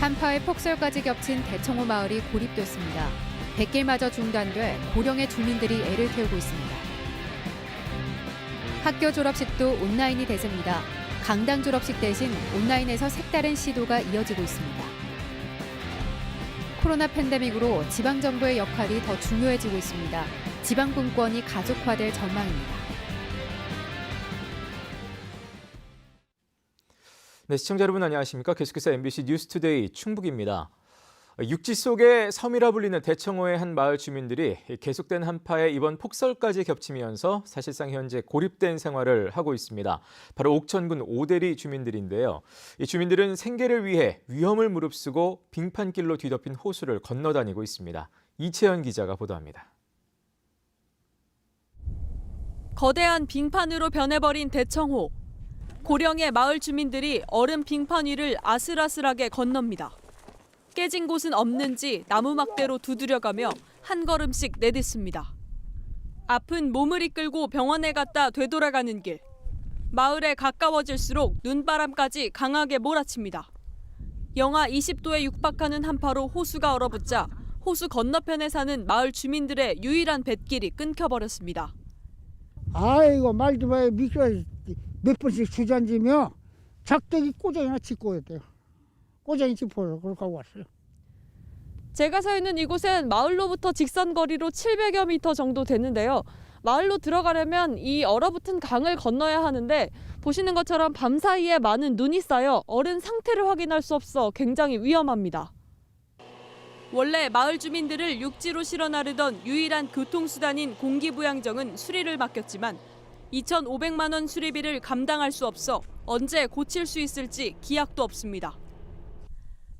한파에 폭설까지 겹친 대청호 마을이 고립됐습니다. 백길마저 중단돼 고령의 주민들이 애를 태우고 있습니다. 학교 졸업식도 온라인이 대세입니다. 강당 졸업식 대신 온라인에서 색다른 시도가 이어지고 있습니다. 코로나 팬데믹으로 지방정부의 역할이 더 중요해지고 있습니다. 지방분권이 가족화될 전망입니다. 네, 시청자 여러분 안녕하십니까? 계속해서 MBC 뉴스투데이 충북입니다. 육지 속의 섬이라 불리는 대청호의 한 마을 주민들이 계속된 한파에 이번 폭설까지 겹치면서 사실상 현재 고립된 생활을 하고 있습니다. 바로 옥천군 오대리 주민들인데요. 이 주민들은 생계를 위해 위험을 무릅쓰고 빙판길로 뒤덮인 호수를 건너다니고 있습니다. 이채연 기자가 보도합니다. 거대한 빙판으로 변해버린 대청호. 고령의 마을 주민들이 얼음 빙판 위를 아슬아슬하게 건넙니다. 깨진 곳은 없는지 나무막대로 두드려가며 한 걸음씩 내딛습니다. 아픈 몸을 이끌고 병원에 갔다 되돌아가는 길. 마을에 가까워질수록 눈바람까지 강하게 몰아칩니다. 영하 20도에 육박하는 한파로 호수가 얼어붙자 호수 건너편에 사는 마을 주민들의 유일한 뱃길이 끊겨버렸습니다. 아이고 말도 마요. 미끄러 몇 번씩 주저앉으며 작대기 꼬장이나 짚고 있대요. 꼬장이 짚어서 그렇게 하고 왔어요. 제가 서 있는 이곳은 마을로부터 직선 거리로 700여 미터 정도 되는데요. 마을로 들어가려면 이 얼어붙은 강을 건너야 하는데 보시는 것처럼 밤사이에 많은 눈이 쌓여 얼은 상태를 확인할 수 없어 굉장히 위험합니다. 원래 마을 주민들을 육지로 실어 나르던 유일한 교통수단인 공기부양정은 수리를 맡겼지만 2,500만 원 수리비를 감당할 수 없어 언제 고칠 수 있을지 기약도 없습니다.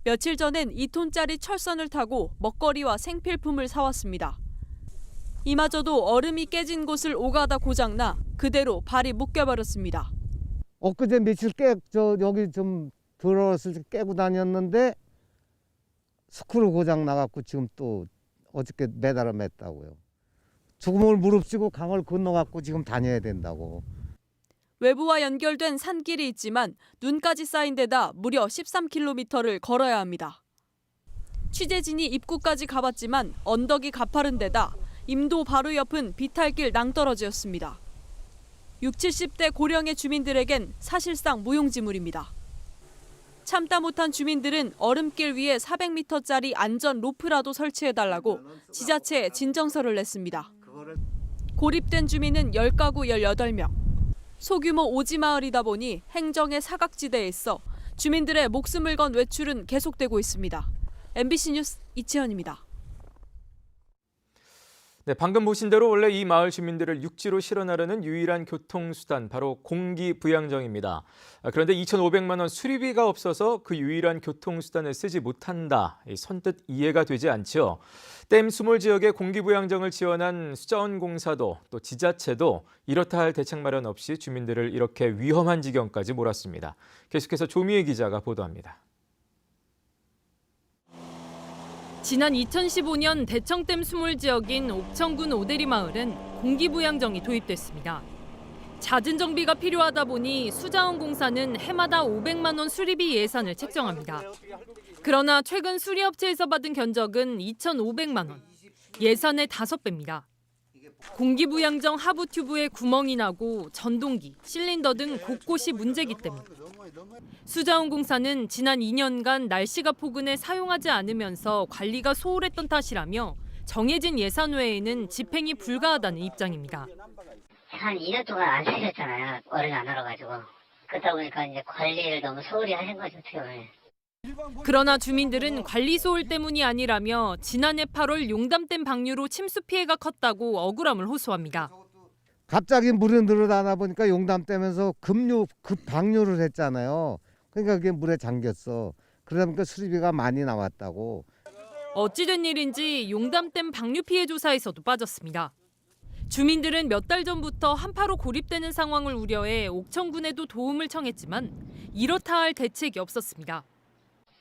며칠 전엔 2톤짜리 철선을 타고 먹거리와 생필품을 사왔습니다. 이마저도 얼음이 깨진 곳을 오가다 고장나 그대로 발이 묶여버렸습니다. 엊그제 며칠 여기 좀 들어왔을 때 깨고 다녔는데 스크류 고장 나갖고 지금 또 어저께 매달아 맸다고요. 죽음을 무릅쓰고 강을 건너갖고 지금 다녀야 된다고. 외부와 연결된 산길이 있지만 눈까지 쌓인 데다 무려 13km를 걸어야 합니다. 취재진이 입구까지 가봤지만 언덕이 가파른 데다 임도 바로 옆은 비탈길 낭떠러지였습니다. 60, 70대 고령의 주민들에겐 사실상 무용지물입니다. 참다 못한 주민들은 얼음길 위에 400m짜리 안전 로프라도 설치해달라고 지자체에 진정서를 냈습니다. 고립된 주민은 10가구 18명. 소규모 오지마을이다 보니 행정의 사각지대에 있어 주민들의 목숨을 건 외출은 계속되고 있습니다. MBC 뉴스 이채연입니다. 네, 방금 보신 대로 원래 이 마을 주민들을 육지로 실어 나르는 유일한 교통수단 바로 공기부양정입니다. 그런데 2,500만 원 수리비가 없어서 그 유일한 교통수단을 쓰지 못한다. 선뜻 이해가 되지 않죠. 댐 수몰 지역에 공기부양정을 지원한 수자원공사도 또 지자체도 이렇다 할 대책 마련 없이 주민들을 이렇게 위험한 지경까지 몰았습니다. 계속해서 조미애 기자가 보도합니다. 지난 2015년 대청댐 수몰 지역인 옥천군 오대리 마을은 공기부양정이 도입됐습니다. 잦은 정비가 필요하다 보니 수자원공사는 해마다 500만 원 수리비 예산을 책정합니다. 그러나 최근 수리업체에서 받은 견적은 2,500만 원, 예산의 5배입니다. 공기부양정 하부 튜브에 구멍이 나고 전동기, 실린더 등 곳곳이 문제기 때문입니다. 수자원공사는 지난 2년간 날씨가 포근해 사용하지 않으면서 관리가 소홀했던 탓이라며 정해진 예산 외에는 집행이 불가하다는 입장입니다. 한 2년 동안 안 쓰셨잖아요. 얼음이 안 얼어가지고. 그러다 보니까 이제 관리를 너무 소홀히 하신 거죠, 어떻게 보면. 그러나 주민들은 관리 소홀 때문이 아니라며 지난해 8월 용담댐 방류로 침수 피해가 컸다고 억울함을 호소합니다. 갑자기 물이 늘어나다 보니까 용담 떼면서 급 방류를 했잖아요. 그러니까 그게 물에 잠겼어. 그러다 보니까 수리비가 많이 나왔다고. 어찌된 일인지 용담댐 방류 피해 조사에서도 빠졌습니다. 주민들은 몇 달 전부터 한파로 고립되는 상황을 우려해 옥천군에도 도움을 청했지만 이렇다 할 대책이 없었습니다.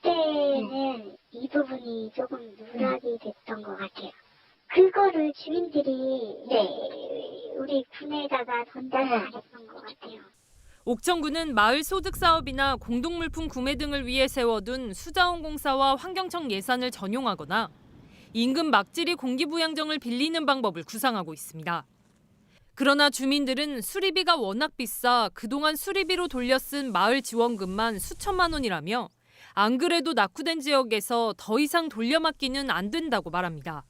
그때는 이 부분이 조금 누락이 됐던 것 같아요. 그거를 주민들이 우리 군에다가 전달을 안 했던 것 같아요. 옥천구는 마을 소득 사업이나 공동물품 구매 등을 위해 세워둔 수자원공사와 환경청 예산을 전용하거나 인근 막지리 공기부양정을 빌리는 방법을 구상하고 있습니다. 그러나 주민들은 수리비가 워낙 비싸 그동안 수리비로 돌려 쓴 마을 지원금만 수천만 원이라며 안 그래도 낙후된 지역에서 더 이상 돌려막기는 안 된다고 말합니다.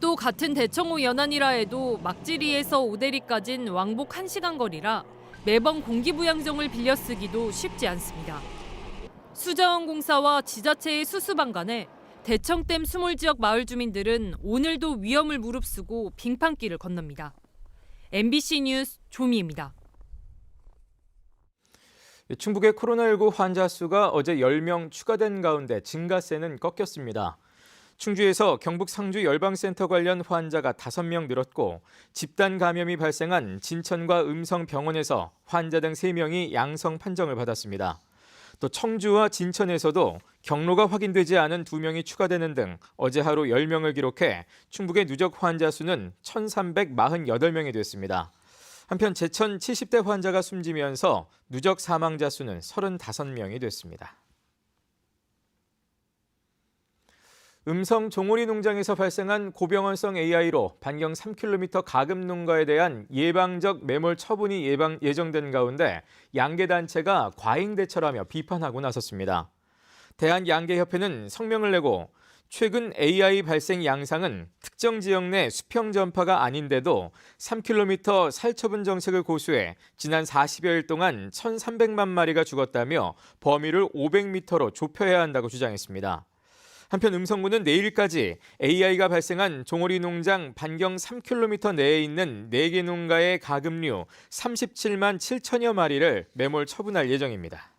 또 같은 대청호 연안이라 해도 막지리에서 오대리까진 왕복 1시간 거리라 매번 공기부양정을 빌려 쓰기도 쉽지 않습니다. 수자원공사와 지자체의 수수방관에 대청댐 수몰 지역 마을 주민들은 오늘도 위험을 무릅쓰고 빙판길을 건넙니다. MBC 뉴스 조미입니다. 충북의 코로나19 환자 수가 어제 10명 추가된 가운데 증가세는 꺾였습니다. 충주에서 경북 상주 열방센터 관련 환자가 5명 늘었고 집단 감염이 발생한 진천과 음성병원에서 환자 등 3명이 양성 판정을 받았습니다. 또 청주와 진천에서도 경로가 확인되지 않은 2명이 추가되는 등 어제 하루 10명을 기록해 충북의 누적 환자 수는 1,348명이 됐습니다. 한편 제천 70대 환자가 숨지면서 누적 사망자 수는 35명이 됐습니다. 음성 종오리 농장에서 발생한 고병원성 AI로 반경 3km 가금 농가에 대한 예방적 매몰 처분이 예정된 가운데 양계단체가 과잉 대처라며 비판하고 나섰습니다. 대한양계협회는 성명을 내고 최근 AI 발생 양상은 특정 지역 내 수평 전파가 아닌데도 3km 살처분 정책을 고수해 지난 40여일 동안 1,300만 마리가 죽었다며 범위를 500m로 좁혀야 한다고 주장했습니다. 한편 음성군은 내일까지 AI가 발생한 종오리 농장 반경 3km 내에 있는 4개 농가의 가금류 37만 7천여 마리를 매몰 처분할 예정입니다.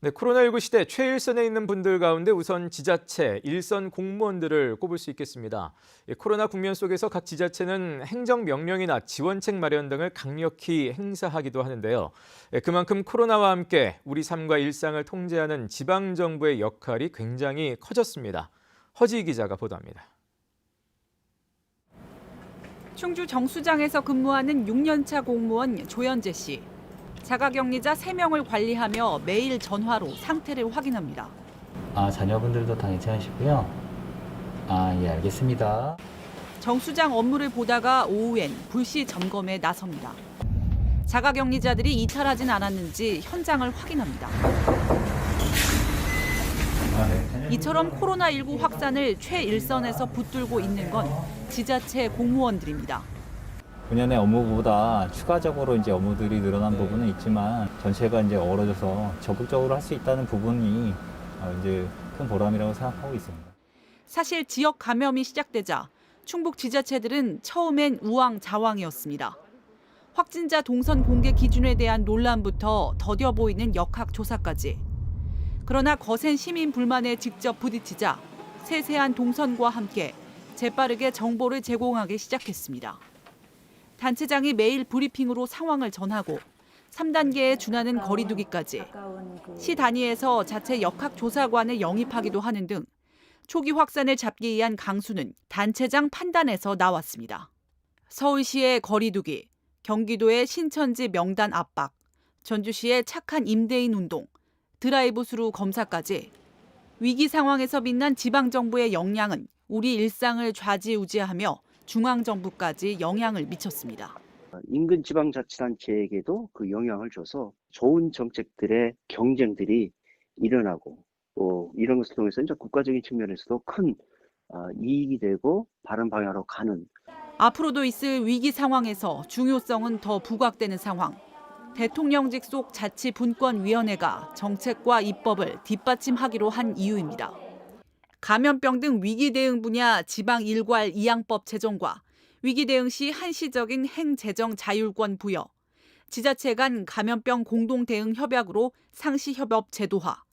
네, 코로나19 시대 최일선에 있는 분들 가운데 우선 지자체, 일선 공무원들을 꼽을 수 있겠습니다. 코로나 국면 속에서 각 지자체는 행정명령이나 지원책 마련 등을 강력히 행사하기도 하는데요. 그만큼 코로나와 함께 우리 삶과 일상을 통제하는 지방정부의 역할이 굉장히 커졌습니다. 허지희 기자가 보도합니다. 충주 정수장에서 근무하는 6년차 공무원 조현재 씨. 자가격리자 3명을 관리하며 매일 전화로 상태를 확인합니다. 자녀분들도 다 괜찮으시고요. 예, 알겠습니다. 정수장 업무를 보다가 오후엔 불시 점검에 나섭니다. 자가격리자들이 이탈하진 않았는지 현장을 확인합니다. 이처럼 코로나19 확산을 최일선에서 붙들고 있는 건 지자체 공무원들입니다. 본연의 업무보다 추가적으로 이제 업무들이 늘어난 부분은 있지만 전체가 이제 어우러져서 적극적으로 할 수 있다는 부분이 이제 큰 보람이라고 생각하고 있습니다. 사실 지역 감염이 시작되자 충북 지자체들은 처음엔 우왕좌왕이었습니다. 확진자 동선 공개 기준에 대한 논란부터 더뎌 보이는 역학조사까지. 그러나 거센 시민 불만에 직접 부딪히자 세세한 동선과 함께 재빠르게 정보를 제공하기 시작했습니다. 단체장이 매일 브리핑으로 상황을 전하고 3단계에 준하는 거리두기까지 시 단위에서 자체 역학조사관을 영입하기도 하는 등 초기 확산을 잡기 위한 강수는 단체장 판단에서 나왔습니다. 서울시의 거리두기, 경기도의 신천지 명단 압박, 전주시의 착한 임대인 운동, 드라이브 스루 검사까지 위기 상황에서 빛난 지방정부의 역량은 우리 일상을 좌지우지하며 중앙정부까지 영향을 미쳤습니다. 인근 지방자치단체에게도 그 영향을 줘서 좋은 정책들의 경쟁들이 일어나고 또 이런 것을 통해서 이제 국가적인 측면에서도 큰 이익이 되고 바른 방향으로 가는. 앞으로도 있을 위기 상황에서 중요성은 더 부각되는 상황. 대통령직 속 자치분권위원회가 정책과 입법을 뒷받침하기로 한 이유입니다. 감염병 등 위기 대응 분야 지방 일괄 이양법 제정과 위기 대응 시 한시적인 행재정 자율권 부여, 지자체 간 감염병 공동 대응 협약으로 상시 협업 제도화,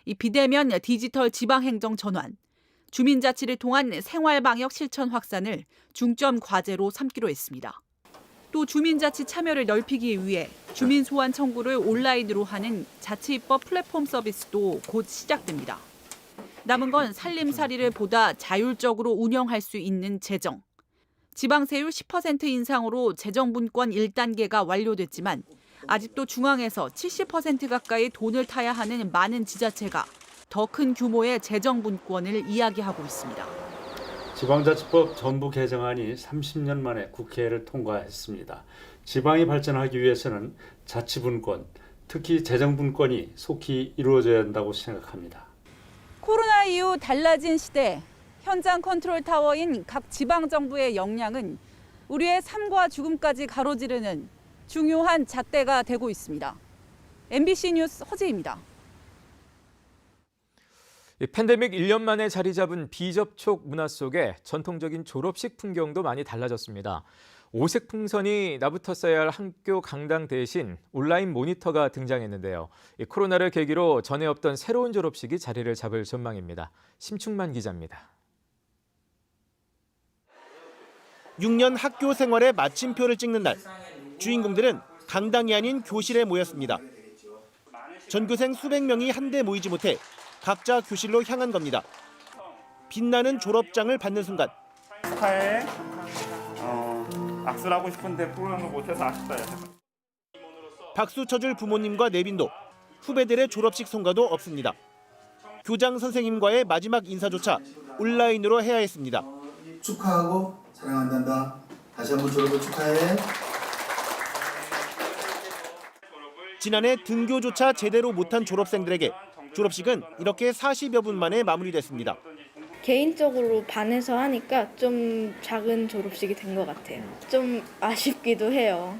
이 비대면 디지털 지방행정 전환, 주민자치를 통한 생활방역 실천 확산을 중점 과제로 삼기로 했습니다. 또 주민자치 참여를 넓히기 위해 주민 소환 청구를 온라인으로 하는 자치입법 플랫폼 서비스도 곧 시작됩니다. 남은 건 살림살이를 보다 자율적으로 운영할 수 있는 재정. 지방세율 10% 인상으로 재정분권 1단계가 완료됐지만 아직도 중앙에서 70% 가까이 돈을 타야 하는 많은 지자체가 더 큰 규모의 재정분권을 이야기하고 있습니다. 지방자치법 전부 개정안이 30년 만에 국회를 통과했습니다. 지방이 발전하기 위해서는 자치분권, 특히 재정분권이 속히 이루어져야 한다고 생각합니다. 코로나 이후 달라진 시대, 현장 컨트롤 타워인 각 지방정부의 역량은 우리의 삶과 죽음까지 가로지르는 중요한 잣대가 되고 있습니다. MBC 뉴스 허지입니다. 팬데믹 1년 만에 자리 잡은 비접촉 문화 속에 전통적인 졸업식 풍경도 많이 달라졌습니다. 오색 풍선이 나붙었어야 할 학교 강당 대신 온라인 모니터가 등장했는데요. 코로나를 계기로 전에 없던 새로운 졸업식이 자리를 잡을 전망입니다. 심충만 기자입니다. 6년 학교 생활의 마침표를 찍는 날, 주인공들은 강당이 아닌 교실에 모였습니다. 전교생 수백 명이 한데 모이지 못해 각자 교실로 향한 겁니다. 빛나는 졸업장을 받는 순간 축하해. 악수를 하고 싶은데 프로그램을 못해서 아쉽다. 박수 쳐줄 부모님과 내빈도 후배들의 졸업식 송가도 없습니다. 교장 선생님과의 마지막 인사조차 온라인으로 해야 했습니다. 축하하고 사랑한단다. 다시 한번 졸업을 축하해. 지난해 등교조차 제대로 못한 졸업생들에게 졸업식은 이렇게 40여 분 만에 마무리됐습니다. 개인적으로 반해서 하니까 좀 작은 졸업식이 된 것 같아요. 좀 아쉽기도 해요.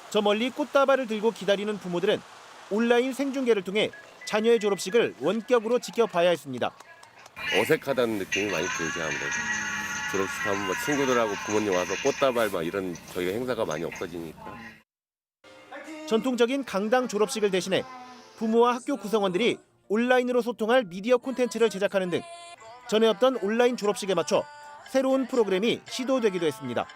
저 멀리 꽃다발을 들고 기다리는 부모들은 온라인 생중계를 통해 자녀의 졸업식을 원격으로 지켜봐야 했습니다. 어색하다는 느낌이 많이 들죠. 아무래도 졸업식 하면 뭐 친구들하고 부모님 와서 꽃다발 막 이런 저희가 행사가 많이 없어지니까. 전통적인 강당 졸업식을 대신해 부모와 학교 구성원들이 온라인으로 소통할 미디어 콘텐츠를 제작하는 등 전에 없던 온라인 졸업식에 맞춰 새로운 프로그램이 시도되기도 했습니다.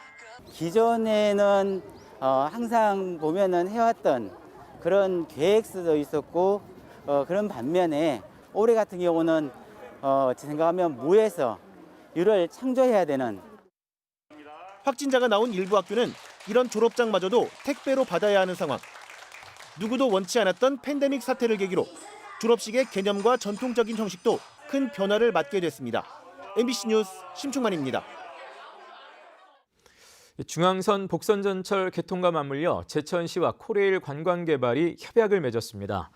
기존에는 항상 보면은 해왔던 그런 계획서도 있었고 그런 반면에 올해 같은 경우는 제 생각하면 무에서 유를 창조해야 되는. 확진자가 나온 일부 학교는 이런 졸업장마저도 택배로 받아야 하는 상황. 누구도 원치 않았던 팬데믹 사태를 계기로 졸업식의 개념과 전통적인 형식도 큰 변화를 맞게 됐습니다. MBC 뉴스 심충만입니다. 중앙선 복선전철 개통과 맞물려 제천시와 코레일 관광개발이 협약을 맺었습니다.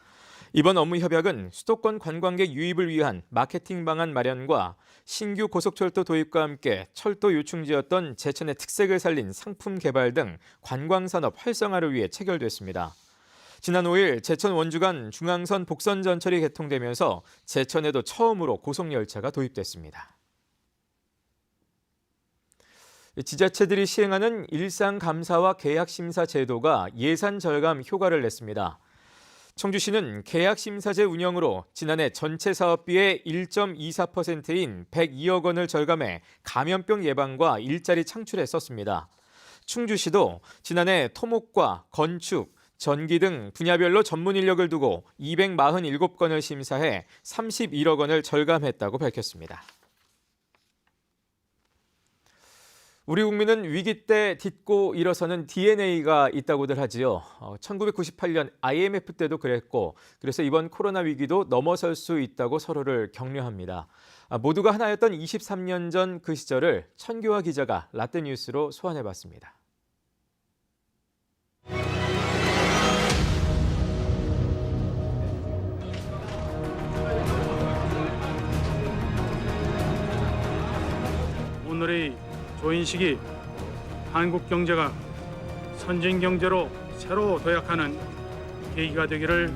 이번 업무 협약은 수도권 관광객 유입을 위한 마케팅 방안 마련과 신규 고속철도 도입과 함께 철도 요충지였던 제천의 특색을 살린 상품 개발 등 관광산업 활성화를 위해 체결됐습니다. 지난 5일 제천 원주 간 중앙선 복선전철이 개통되면서 제천에도 처음으로 고속열차가 도입됐습니다. 지자체들이 시행하는 일상감사와 계약심사 제도가 예산 절감 효과를 냈습니다. 청주시는 계약심사제 운영으로 지난해 전체 사업비의 1.24%인 102억 원을 절감해 감염병 예방과 일자리 창출에 썼습니다. 충주시도 지난해 토목과 건축, 전기 등 분야별로 전문 인력을 두고 247건을 심사해 31억 원을 절감했다고 밝혔습니다. 우리 국민은 위기 때 딛고 일어서는 DNA가 있다고들 하지요. 1998년 IMF 때도 그랬고 그래서 이번 코로나 위기도 넘어설 수 있다고 서로를 격려합니다. 모두가 하나였던 23년 전 그 시절을 천규화 기자가 라떼뉴스로 소환해봤습니다. 오늘의 조인식이 한국 경제가 선진 경제로 새로 도약하는 계기가 되기를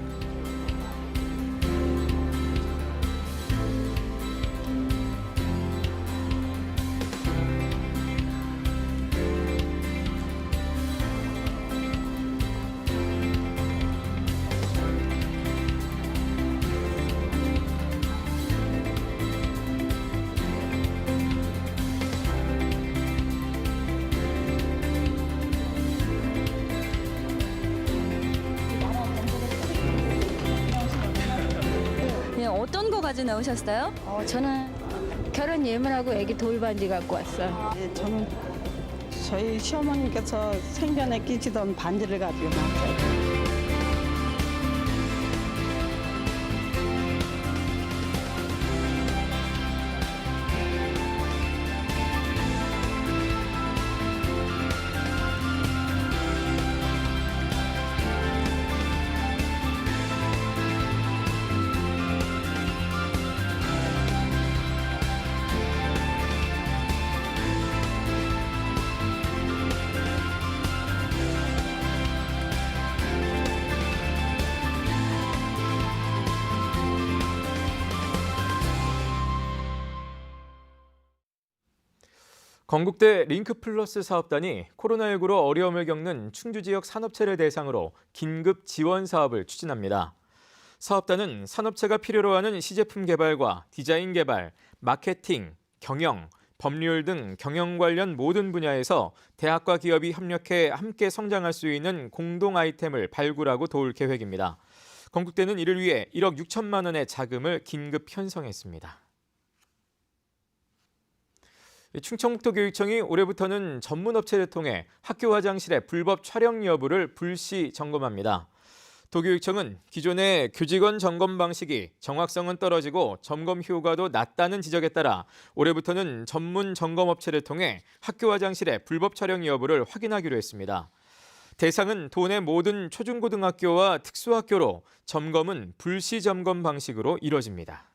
가져 나오셨어요? 저는 결혼 예물하고 아기 돌반지 갖고 왔어요. 저는 저희 시어머니께서 생전에 끼시던 반지를 가지고 나왔어요. 건국대 링크플러스 사업단이 코로나19로 어려움을 겪는 충주 지역 산업체를 대상으로 긴급 지원 사업을 추진합니다. 사업단은 산업체가 필요로 하는 시제품 개발과 디자인 개발, 마케팅, 경영, 법률 등 경영 관련 모든 분야에서 대학과 기업이 협력해 함께 성장할 수 있는 공동 아이템을 발굴하고 도울 계획입니다. 건국대는 이를 위해 1억 6천만 원의 자금을 긴급 편성했습니다. 충청북도교육청이 올해부터는 전문 업체를 통해 학교 화장실의 불법 촬영 여부를 불시 점검합니다. 도교육청은 기존의 교직원 점검 방식이 정확성은 떨어지고 점검 효과도 낮다는 지적에 따라 올해부터는 전문 점검 업체를 통해 학교 화장실의 불법 촬영 여부를 확인하기로 했습니다. 대상은 도내 모든 초중고등학교와 특수학교로 점검은 불시 점검 방식으로 이뤄집니다.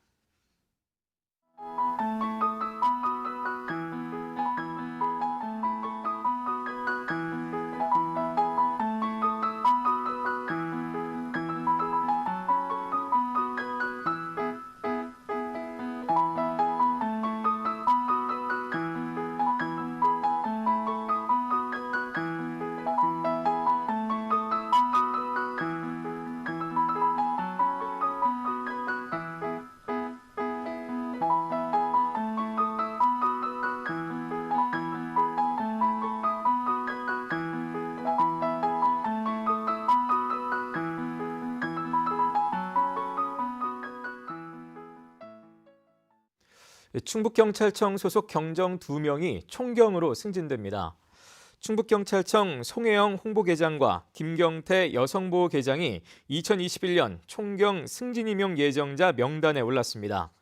충북경찰청 소속 경정 2명이 총경으로 승진됩니다. 충북경찰청 송혜영 홍보계장과 김경태 여성보호계장이 2021년 총경 승진 임용 예정자 명단에 올랐습니다.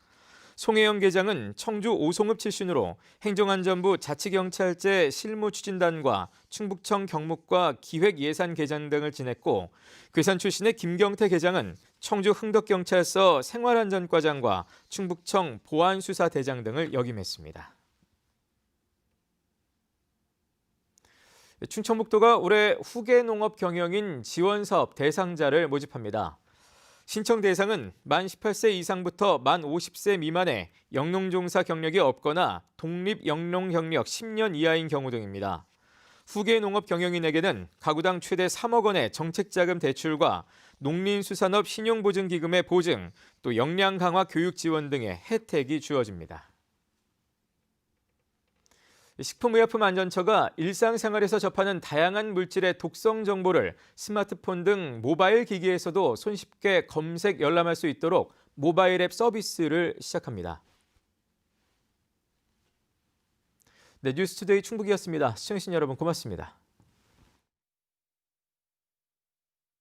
송혜영 계장은 청주 오송읍 출신으로 행정안전부 자치경찰제 실무추진단과 충북청 경무과 기획예산계장 등을 지냈고, 괴산 출신의 김경태 계장은 청주 흥덕경찰서 생활안전과장과 충북청 보안수사대장 등을 역임했습니다. 충청북도가 올해 후계농업 경영인 지원사업 대상자를 모집합니다. 신청 대상은 만 18세 이상부터 만 50세 미만의 영농종사 경력이 없거나 독립영농 경력 10년 이하인 경우 등입니다. 후계농업 경영인에게는 가구당 최대 3억 원의 정책자금 대출과 농林수산업 신용보증기금의 보증, 또 역량 강화 교육 지원 등의 혜택이 주어집니다. 식품의약품안전처가 일상생활에서 접하는 다양한 물질의 독성 정보를 스마트폰 등 모바일 기기에서도 손쉽게 검색 열람할 수 있도록 모바일 앱 서비스를 시작합니다. 네, 뉴스투데이 충북이었습니다. 시청해주신 여러분 고맙습니다.